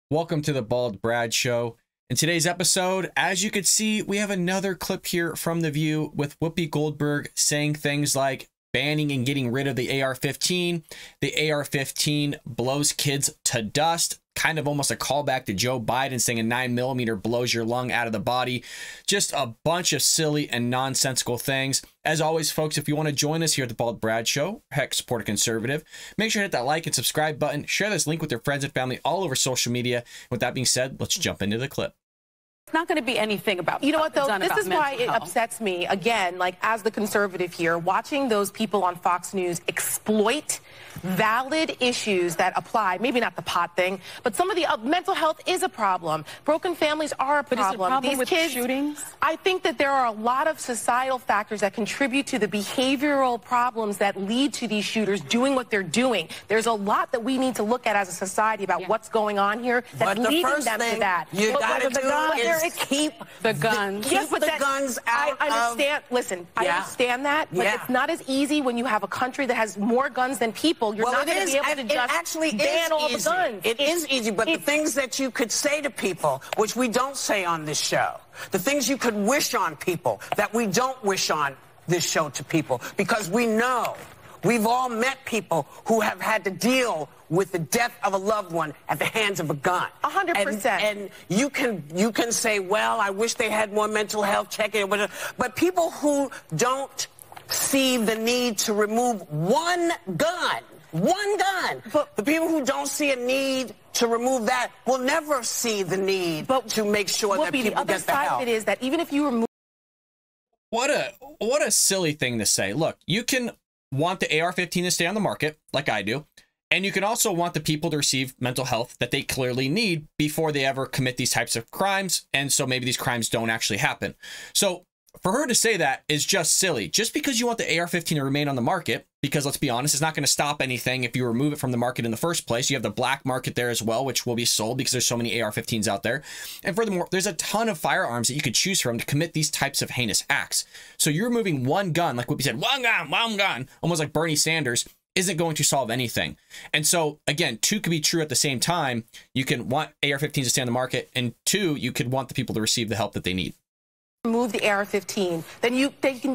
Welcome to the Bald Brad Show. In today's episode, as you can see, we have another clip here from The View with Whoopi Goldberg saying things like banning and getting rid of the AR-15. The AR-15 blows kids to dust. Kind of almost a callback to Joe Biden saying a 9mm blows your lung out of the body. Just a bunch of silly and nonsensical things. As always, folks, if you want to join us here at the Bald Brad Show, heck, support a conservative, make sure to hit that like and subscribe button. Share this link with your friends and family all over social media. With that being said, let's jump into the clip. It's not going to be anything about, you know what, though, this is why it health. upsets me, again, like as the conservative here, watching those people on Fox News exploit valid issues that apply, maybe not the pot thing, but some of the mental health is a problem. Broken families are a problem. But is it a problem These with kids, shootings? I think that there are a lot of societal factors that contribute to the behavioral problems that lead to these shooters doing what they're doing. There's a lot that we need to look at as a society about what's going on here that's leading them to that. You gotta do is keep the guns. Keep the guns out. I understand. Listen, I understand that, but it's not as easy when you have a country that has more guns than people. You're not going to be able to just ban all the guns. It is easy, but the things that you could say to people, which we don't say on this show, the things you could wish on people that we don't wish on this show to people, because we know we've all met people who have had to deal with the death of a loved one at the hands of a gun. 100%. And you can say, well, I wish they had more mental health checking, but people who don't see the need to remove one gun, but the people who don't see a need to remove that will never see the need to make sure that people get the help. The other side of it is that even if you remove... What a silly thing to say. Look, you can want the AR-15 to stay on the market, like I do, and you can also want the people to receive mental health that they clearly need before they ever commit these types of crimes, and so maybe these crimes don't actually happen. So for her to say that is just silly. Just because you want the AR-15 to remain on the market, because let's be honest, it's not going to stop anything if you remove it from the market in the first place. You have the black market there as well, which will be sold because there's so many AR-15s out there. And furthermore, there's a ton of firearms that you could choose from to commit these types of heinous acts. So you're removing one gun, like Whoopi said, one gun, almost like Bernie Sanders, isn't going to solve anything. And so, again, two could be true at the same time. You can want AR-15s to stay on the market, and two, you could want the people to receive the help that they need. Remove the AR-15, then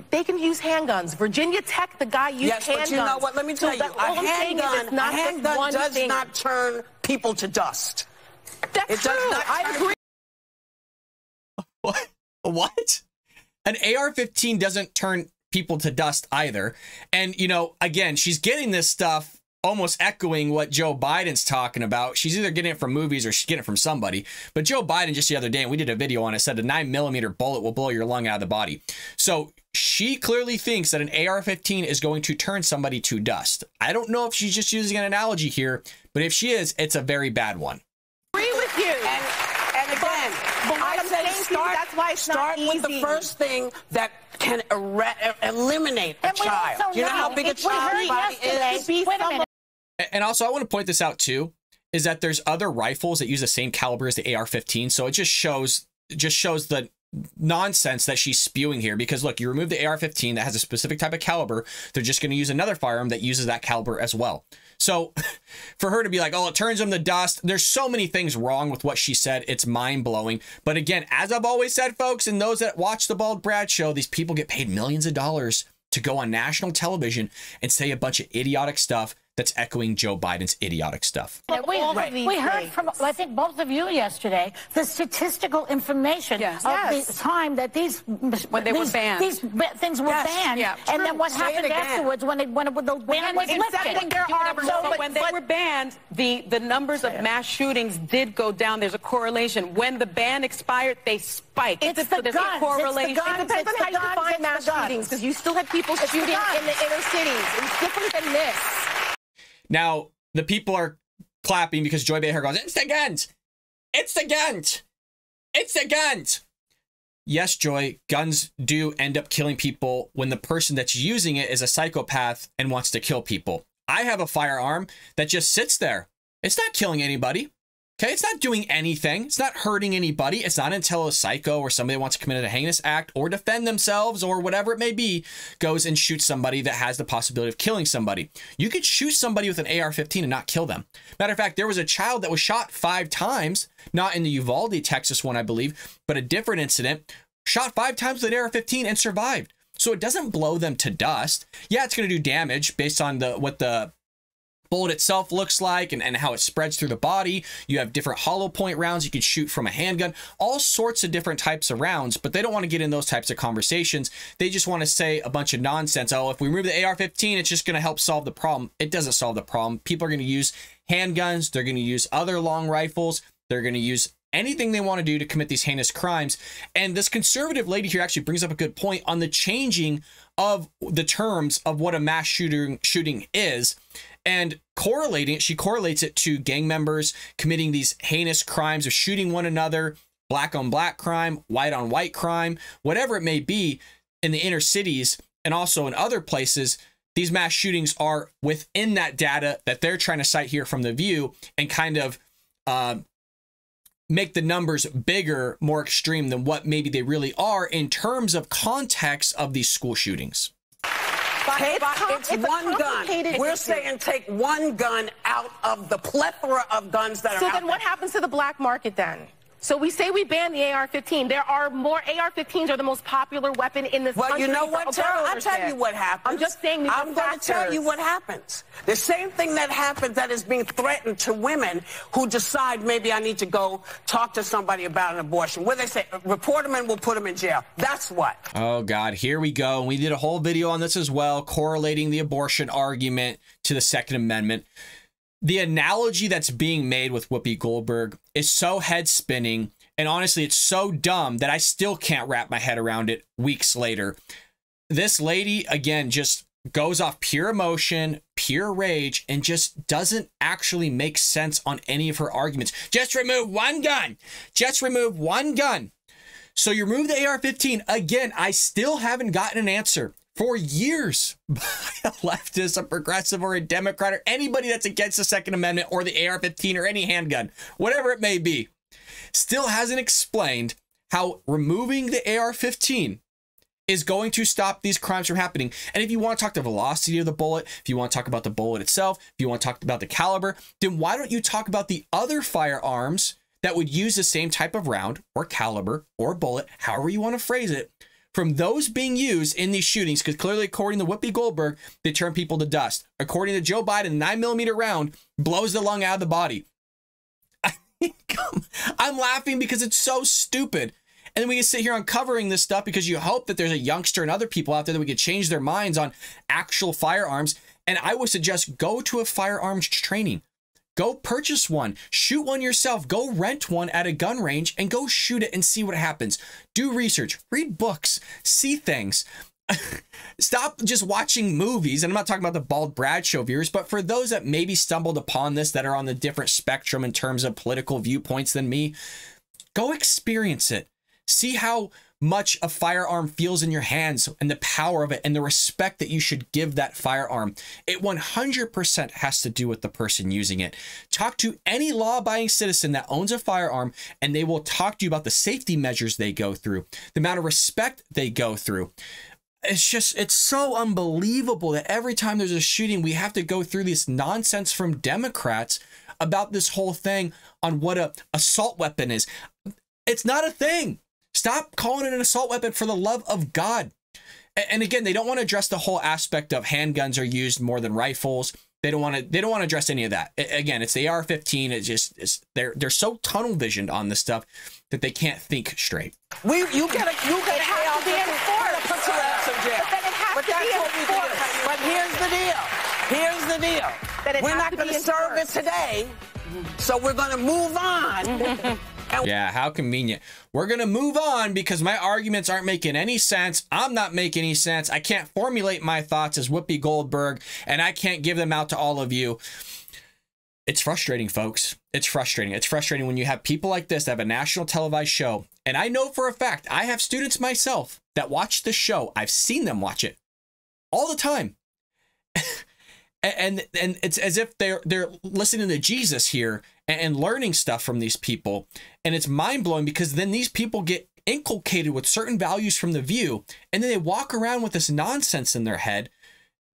they can use handguns. Virginia Tech, the guy used handguns. Yes, but you know what? Let me tell you, a handgun does not turn people to dust. That's true. I agree. What? An AR-15 doesn't turn people to dust either. And, you know, again, she's getting this stuff almost echoing what Joe Biden's talking about. She's either getting it from movies or she's getting it from somebody. But Joe Biden just the other day, and we did a video on it, said a 9mm bullet will blow your lung out of the body. So she clearly thinks that an AR-15 is going to turn somebody to dust. I don't know if she's just using an analogy here, but if she is, it's a very bad one. I agree with you. And again, I say start with the first thing that can eliminate a child. You know how big a child's body is? Wait a minute. And also, I want to point this out, too, is that there's other rifles that use the same caliber as the AR-15. So it just shows the nonsense that she's spewing here. Because, look, you remove the AR-15 that has a specific type of caliber, they're just going to use another firearm that uses that caliber as well. So for her to be like, oh, it turns them to dust, there's so many things wrong with what she said. It's mind-blowing. But again, as I've always said, folks, and those that watch the Bald Brad Show, these people get paid millions of dollars to go on national television and say a bunch of idiotic stuff that's echoing Joe Biden's idiotic stuff. We heard from, I think, both of you yesterday, the statistical information of the time that these things were banned, and then what happened afterwards when the ban was lifted. So when they were banned, the numbers of mass shootings did go down. There's a correlation. When the ban expired, they spiked. It's the guns. Correlation. It depends on how you define mass shootings, because you still have people shooting in the inner cities. It's different than this. Now, the people are clapping because Joy Behar goes, it's the guns! It's the guns! It's the guns! Yes, Joy, guns do end up killing people when the person that's using it is a psychopath and wants to kill people. I have a firearm that just sits there. It's not killing anybody. Okay, it's not doing anything. It's not hurting anybody. It's not until a psycho or somebody that wants to commit a heinous act or defend themselves or whatever it may be goes and shoots somebody that has the possibility of killing somebody. You could shoot somebody with an AR-15 and not kill them. Matter of fact, there was a child that was shot 5 times, not in the Uvalde, Texas one, I believe, but a different incident, shot 5 times with an AR-15 and survived. So it doesn't blow them to dust. Yeah, it's going to do damage based on what the bullet itself looks like and how it spreads through the body. You have different hollow point rounds you can shoot from a handgun, all sorts of different types of rounds, but they don't want to get in those types of conversations. They just want to say a bunch of nonsense. Oh, if we remove the AR-15, it's just going to help solve the problem. It doesn't solve the problem. People are going to use handguns. They're going to use other long rifles. They're going to use anything they want to do to commit these heinous crimes. And this conservative lady here actually brings up a good point on the changing of the terms of what a mass shooting is. And she correlates it to gang members committing these heinous crimes of shooting one another, black on black crime, white on white crime, whatever it may be in the inner cities and also in other places. These mass shootings are within that data that they're trying to cite here from The View and kind of make the numbers bigger, more extreme than what maybe they really are in terms of context of these school shootings. It's one gun. We're saying take one gun out of the plethora of guns that are out there. So then what happens to the black market then? So we say we ban the AR-15. There are more AR-15s are the most popular weapon in this country. Well, you know what, Tara? I'll tell you what happens. I'm just saying I'm going to tell you what happens. The same thing that happens that is being threatened to women who decide maybe I need to go talk to somebody about an abortion. Where they say, report them and we'll put them in jail. That's what. Oh, God, here we go. We did a whole video on this as well, correlating the abortion argument to the Second Amendment. The analogy that's being made with Whoopi Goldberg is so head spinning. And honestly, it's so dumb that I still can't wrap my head around it weeks later. This lady, again, just goes off pure emotion, pure rage, and just doesn't actually make sense on any of her arguments. Just remove one gun. Just remove one gun. So you remove the AR-15. Again, I still haven't gotten an answer for years by a leftist, a progressive, or a Democrat, or anybody that's against the Second Amendment or the AR-15 or any handgun, whatever it may be, still hasn't explained how removing the AR-15 is going to stop these crimes from happening. And if you want to talk the velocity of the bullet, if you want to talk about the bullet itself, if you want to talk about the caliber, then why don't you talk about the other firearms that would use the same type of round or caliber or bullet, however you want to phrase it, from those being used in these shootings? Because clearly, according to Whoopi Goldberg, they turn people to dust. According to Joe Biden, 9mm round blows the lung out of the body. I mean, I'm laughing because it's so stupid. And then we can sit here uncovering this stuff because you hope that there's a youngster and other people out there that we could change their minds on actual firearms. And I would suggest go to a firearms training. Go purchase one, shoot one yourself, go rent one at a gun range and go shoot it and see what happens. Do research, read books, see things. Stop just watching movies. And I'm not talking about the Bald Brad Show viewers, but for those that maybe stumbled upon this that are on the different spectrum in terms of political viewpoints than me, go experience it. See how much a firearm feels in your hands and the power of it and the respect that you should give that firearm. It 100% has to do with the person using it. Talk to any law-abiding citizen that owns a firearm and they will talk to you about the safety measures they go through, the amount of respect they go through. It's so unbelievable that every time there's a shooting, we have to go through this nonsense from Democrats about this whole thing on what a assault weapon is. It's not a thing. Stop calling it an assault weapon, for the love of God. And again, they don't want to address the whole aspect of handguns are used more than rifles. They don't want to address any of that. Again, it's the AR-15. They're so tunnel visioned on this stuff that they can't think straight. You get AR-15 to put your ass in jail. But that's what we do. But here's the deal. We're not going to serve it today, so we're going to move on. Yeah, how convenient. We're going to move on because my arguments aren't making any sense. I'm not making any sense. I can't formulate my thoughts as Whoopi Goldberg, and I can't give them out to all of you. It's frustrating, folks. It's frustrating. It's frustrating when you have people like this that have a national televised show. And I know for a fact, I have students myself that watch the show. I've seen them watch it all the time. and it's as if they're listening to Jesus here and learning stuff from these people. And it's mind-blowing because then these people get inculcated with certain values from The View, and then they walk around with this nonsense in their head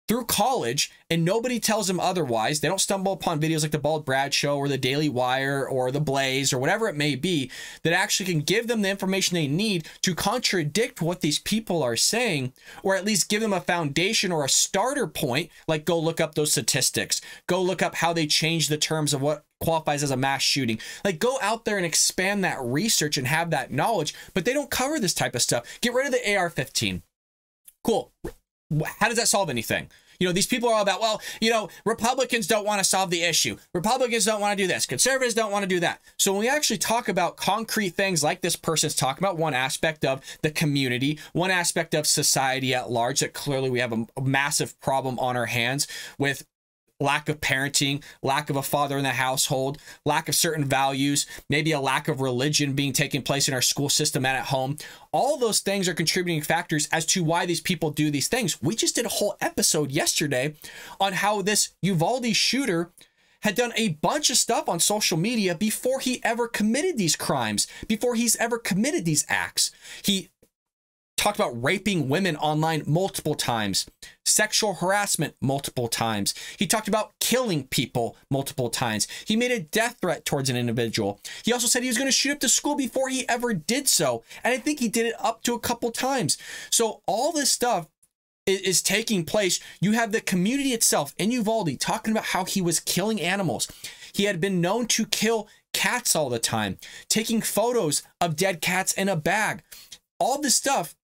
through college, and nobody tells them otherwise. They don't stumble upon videos like the Bald Brad Show or the Daily Wire or the Blaze or whatever it may be that actually can give them the information they need to contradict what these people are saying, or at least give them a foundation or a starter point, like go look up those statistics, go look up how they change the terms of what qualifies as a mass shooting. Like, go out there and expand that research and have that knowledge, but they don't cover this type of stuff. Get rid of the AR-15. Cool. How does that solve anything? You know, these people are all about, well, you know, Republicans don't want to solve the issue. Republicans don't want to do this. Conservatives don't want to do that. So when we actually talk about concrete things like this person's talking about, one aspect of the community, one aspect of society at large, that clearly we have a massive problem on our hands with lack of parenting, lack of a father in the household, lack of certain values, maybe a lack of religion being taking place in our school system and at home. All those things are contributing factors as to why these people do these things. We just did a whole episode yesterday on how this Uvalde shooter had done a bunch of stuff on social media before he ever committed these crimes, before he's ever committed these acts. He talked about raping women online multiple times, sexual harassment multiple times. He talked about killing people multiple times. He made a death threat towards an individual. He also said he was going to shoot up the school before he ever did so. And I think he did it up to a couple times. So all this stuff is taking place. You have the community itself in Uvalde talking about how he was killing animals. He had been known to kill cats all the time, taking photos of dead cats in a bag. All this stuff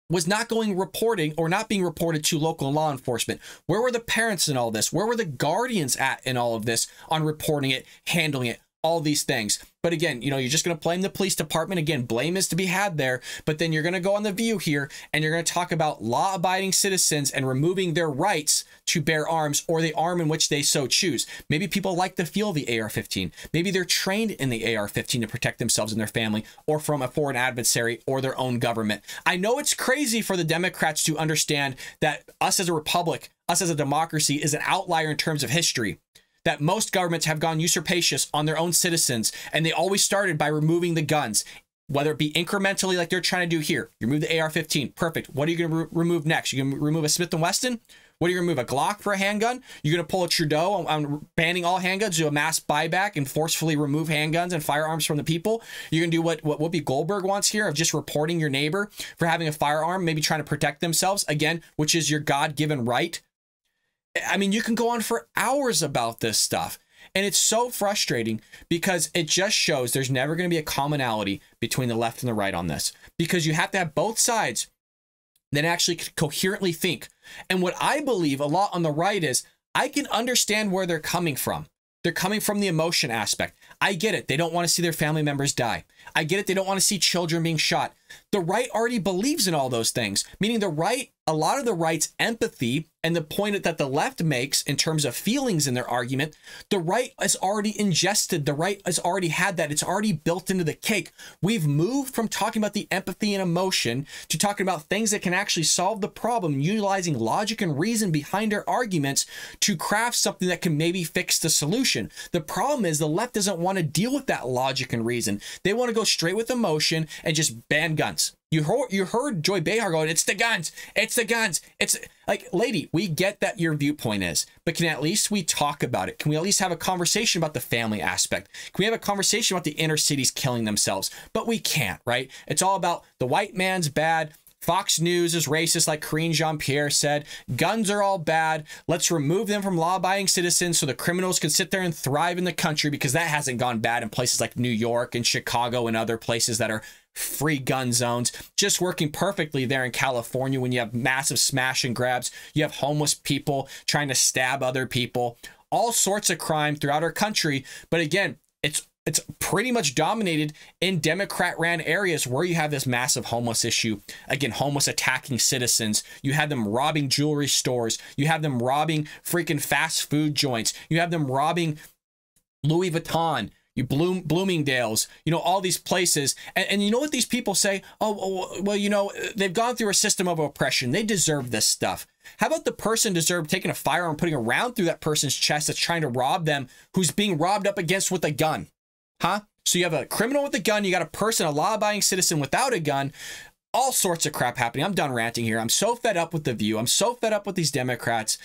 was not being reported to local law enforcement. Where were the parents in all this? Where were the guardians at in all of this on reporting it, handling it, all these things? But again, you know, you're just going to blame the police department. Again, blame is to be had there. But then you're going to go on The View here and you're going to talk about law-abiding citizens and removing their rights to bear arms or the arm in which they so choose. Maybe people like the feel of the AR-15. Maybe they're trained in the AR-15 to protect themselves and their family or from a foreign adversary or their own government. I know it's crazy for the Democrats to understand that us as a republic, us as a democracy, is an outlier in terms of history. That most governments have gone usurpacious on their own citizens, and they always started by removing the guns, whether it be incrementally like they're trying to do here. You remove the AR-15, perfect. What are you going to remove next? You're going to remove a Smith & Wesson? What are you going to remove, a Glock for a handgun? You're going to pull a Trudeau on banning all handguns, do a mass buyback and forcefully remove handguns and firearms from the people? You're going to do what Whoopi Goldberg wants here, of just reporting your neighbor for having a firearm, maybe trying to protect themselves, again, which is your God-given right. I mean, you can go on for hours about this stuff. And it's so frustrating because it just shows there's never going to be a commonality between the left and the right on this. Because you have to have both sides that actually coherently think. And what I believe a lot on the right is, I can understand where they're coming from. They're coming from the emotion aspect. I get it. They don't want to see their family members die. I get it. They don't want to see children being shot. The right already believes in all those things, meaning the right, a lot of the right's empathy and the point that the left makes in terms of feelings in their argument, the right has already ingested. The right has already had that. It's already built into the cake. We've moved from talking about the empathy and emotion to talking about things that can actually solve the problem, utilizing logic and reason behind our arguments to craft something that can maybe fix the solution. The problem is the left doesn't want to deal with that logic and reason. They want to go straight with emotion and just ban guns. You heard Joy Behar going, it's the guns, it's the guns. It's like, lady, we get that your viewpoint is, but can at least we talk about it? Can we at least have a conversation about the family aspect? Can we have a conversation about the inner cities killing themselves? But we can't, right? It's all about the white man's bad. Fox News is racist, like Karine Jean-Pierre said. Guns are all bad. Let's remove them from law-abiding citizens so the criminals can sit there and thrive in the country, because that hasn't gone bad in places like New York and Chicago and other places that are free gun zones, just working perfectly there in California when you have massive smash and grabs. You have homeless people trying to stab other people, all sorts of crime throughout our country. But again, it's pretty much dominated in Democrat-ran areas where you have this massive homeless issue. Again, homeless attacking citizens. You have them robbing jewelry stores. You have them robbing freaking fast food joints. You have them robbing Louis Vuitton. you Bloomingdale's, you know, all these places. And you know what these people say? Oh, well, you know, they've gone through a system of oppression. They deserve this stuff. How about the person deserve taking a firearm, putting a round through that person's chest that's trying to rob them, who's being robbed up against with a gun? Huh? So you have a criminal with a gun, you got a person, a law-abiding citizen without a gun, all sorts of crap happening. I'm done ranting here. I'm so fed up with The View. I'm so fed up with these Democrats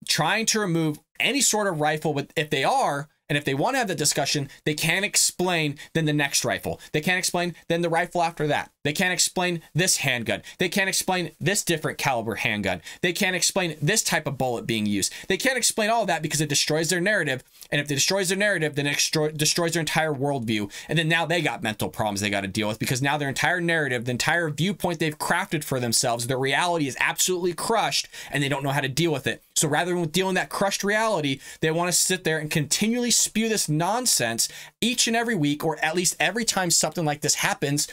trying to remove any sort of rifle. But if they are, and if they want to have the discussion, they can't explain then the next rifle. They can't explain then the rifle after that. They can't explain this handgun. They can't explain this different caliber handgun. They can't explain this type of bullet being used. They can't explain all of that because it destroys their narrative. And if it destroys their narrative, then it destroys their entire worldview. And then now they got mental problems they got to deal with, because now their entire narrative, the entire viewpoint they've crafted for themselves, their reality is absolutely crushed and they don't know how to deal with it. So rather than dealing with that crushed reality, they want to sit there and continually spew this nonsense each and every week, or at least every time something like this happens,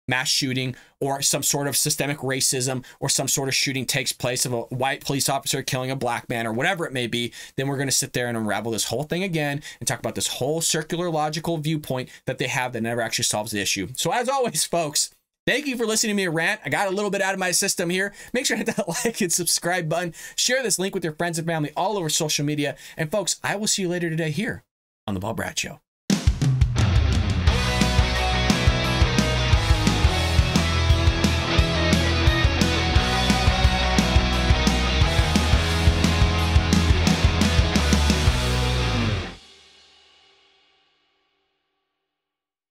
mass shooting or some sort of systemic racism or some sort of shooting takes place of a white police officer killing a black man or whatever it may be. Then we're going to sit there and unravel this whole thing again and talk about this whole circular logical viewpoint that they have that never actually solves the issue. So as always, folks, thank you for listening to me rant. I got a little bit out of my system here. Make sure to hit that like and subscribe button. Share this link with your friends and family all over social media. And folks, I will see you later today here on The Bob Brat Show.